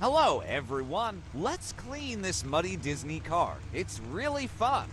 Hello, everyone. Let's clean this muddy Disney car. It's really fun.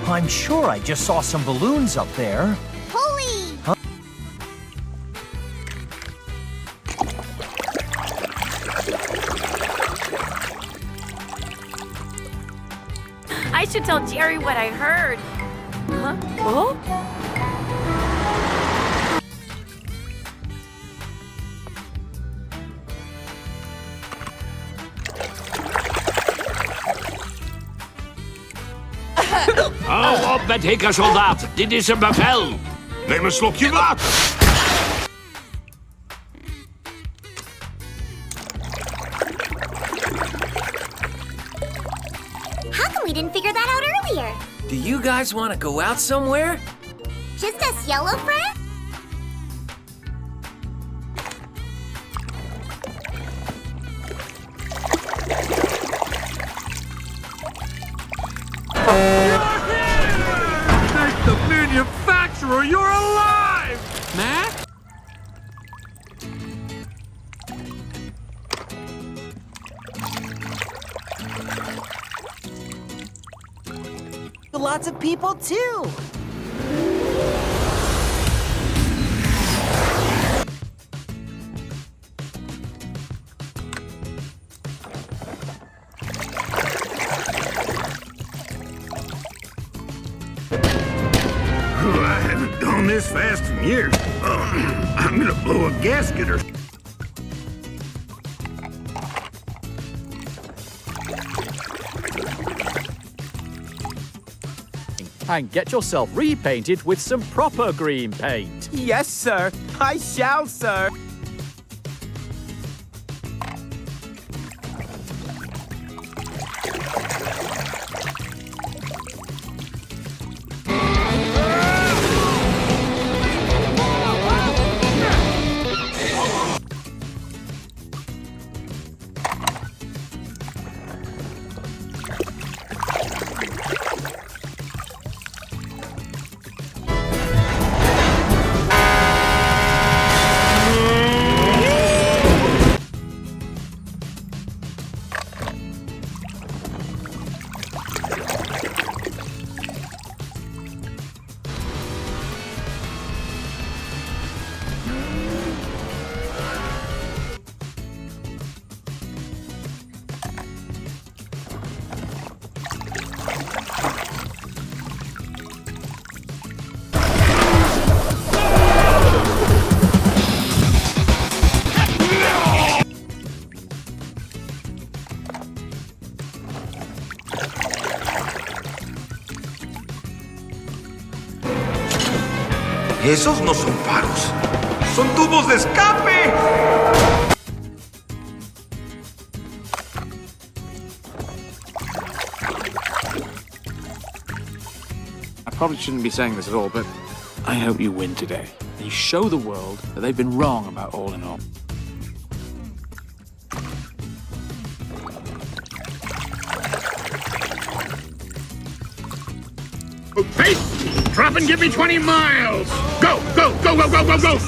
I'm sure I just saw some balloons up there. Pulley! Huh? I should tell Jerry what I heard. Huh? Oh? Hou op met hikken, soldaat. Dit is een bevel. Neem een slokje water. How come we didn't figure that out earlier? Do you guys want to go out somewhere? Just us yellow friends? Thank the manufacturer, you're alive! Mac? Lots of people too. I haven't gone this fast in years. I'm gonna blow a gasket or... And get yourself repainted with some proper green paint. Yes, sir. I shall, sir. Esos no son faros. ¡Son tubos de escape! I probably shouldn't be saying this at all, but I hope you win today. And you show the world that they've been wrong about all in all. Hey! Drop and give me 20 miles! Go, go, go, go, go, go, go!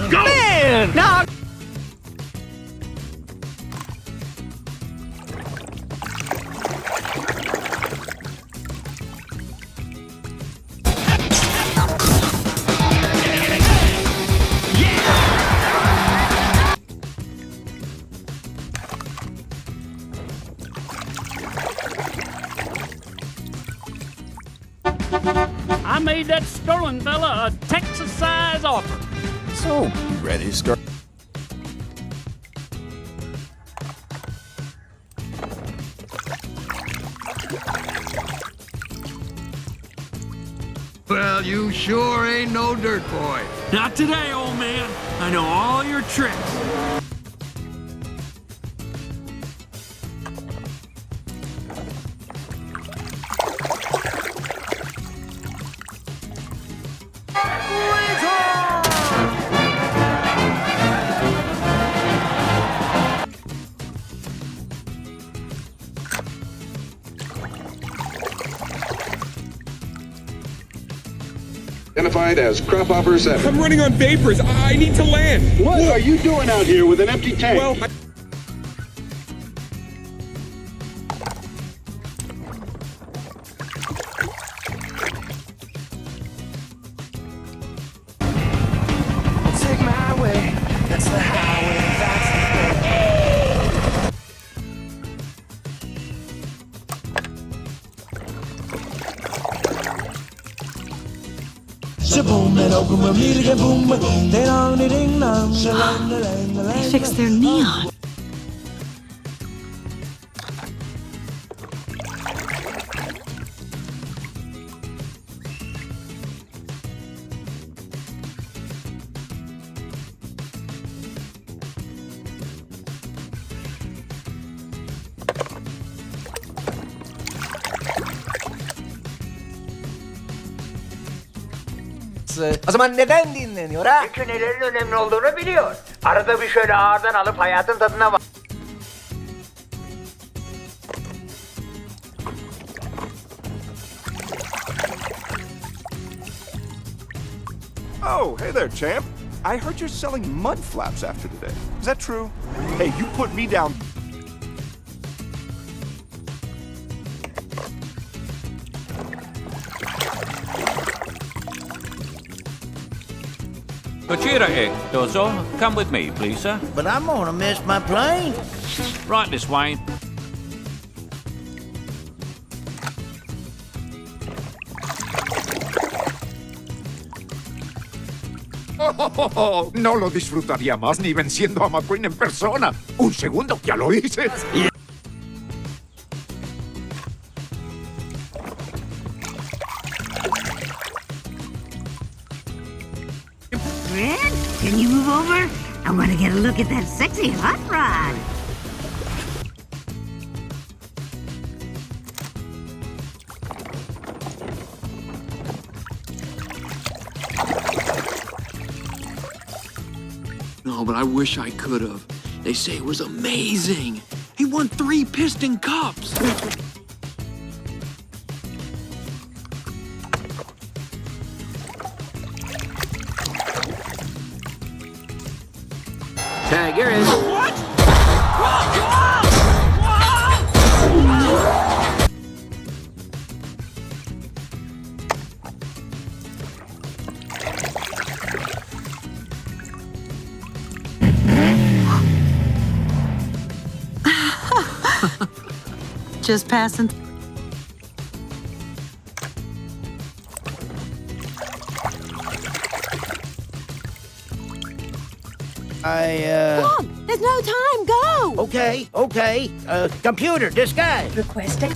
Go! Man! No! I made that Sterling fella a Texas-size offer. So, you ready to start? Well, you sure ain't no dirt boy. Not today, old man. I know all your tricks. Identified as crop hopper 7. I'm running on vapors. I need to land. What are you doing out here with an empty tank? Well, Take my way. That's the highway. That's the They fixed their neon. O zaman neden dinleniyor ha? Çünkü nelerin önemli olduğunu biliyor. Arada bir şöyle ağırdan alıp hayatın tadına bak. Oh, hey there, champ. I heard you're selling mud flaps after today. Is that true? Hey, you put me down. Come with me, please, sir. But I'm gonna miss my plane. Right this way. No lo disfrutaría más ni venciendo a McQueen en persona. Un segundo, ya lo hice. Red, can you move over? I want to get a look at that sexy hot rod. No, but I wish I could have. They say it was amazing. He won 3 piston cups. Tag, you're in. What? Just passing. Come on, there's no time. Go. Okay. Computer, disguise. Requesting.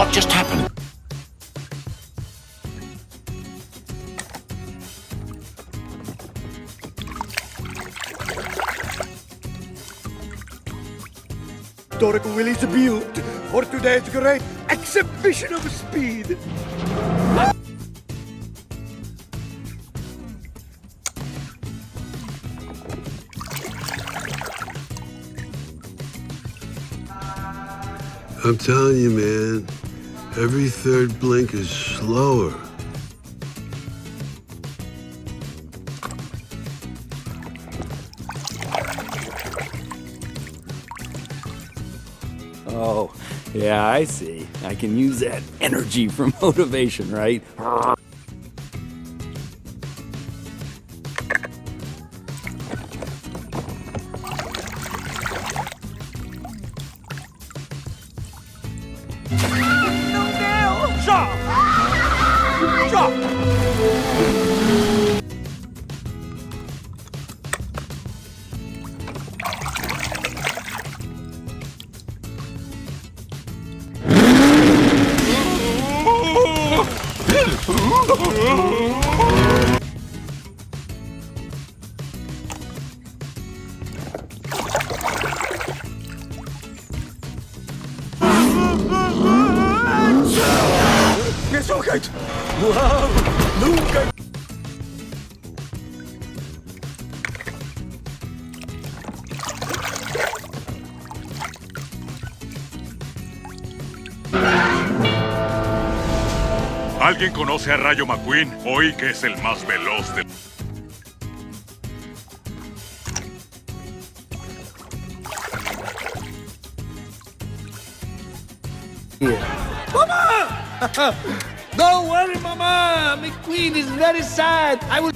What just happened? Dork Willie's built for today's great exhibition of speed. I'm telling you, man, every third blink is slower. Oh, yeah, I see. I can use that energy for motivation, right? Gesundheit! Wow! Luca! ¿Alguien conoce a Rayo McQueen? Hoy que es el más veloz de... Mama! Don't worry, Mama! McQueen is very sad. I will...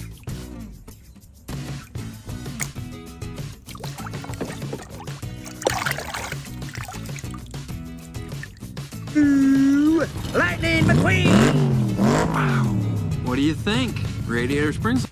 Lightning McQueen! What do you think? Radiator Springs?